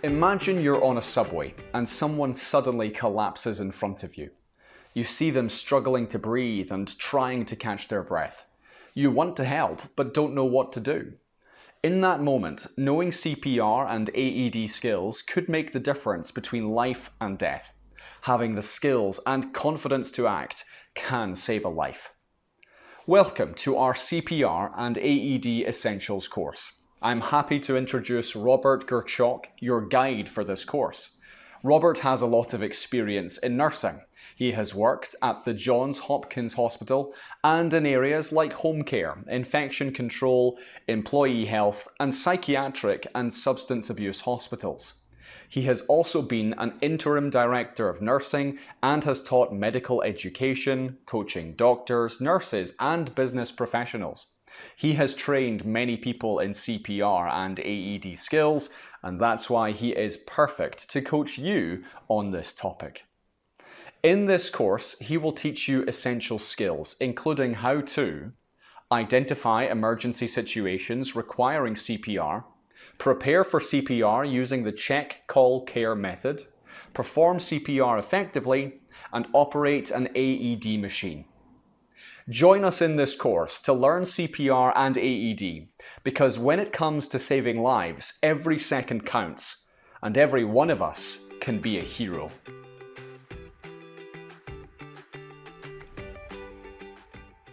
Imagine you're on a subway and someone suddenly collapses in front of you. You see them struggling to breathe and trying to catch their breath. You want to help, but don't know what to do. In that moment, knowing CPR and AED skills could make the difference between life and death. Having the skills and confidence to act can save a life. Welcome to our CPR and AED Essentials course. I'm happy to introduce Robert Gerchok, your guide for this course. Robert has a lot of experience in nursing. He has worked at the Johns Hopkins Hospital and in areas like home care, infection control, employee health, and psychiatric and substance abuse hospitals. He has also been an interim director of nursing and has taught medical education, coaching doctors, nurses, and business professionals. He has trained many people in CPR and AED skills, and that's why he is perfect to coach you on this topic. In this course, he will teach you essential skills, including how to identify emergency situations requiring CPR, prepare for CPR using the check, call, care method, perform CPR effectively, and operate an AED machine. Join us in this course to learn CPR and AED, because when it comes to saving lives, every second counts, and every one of us can be a hero.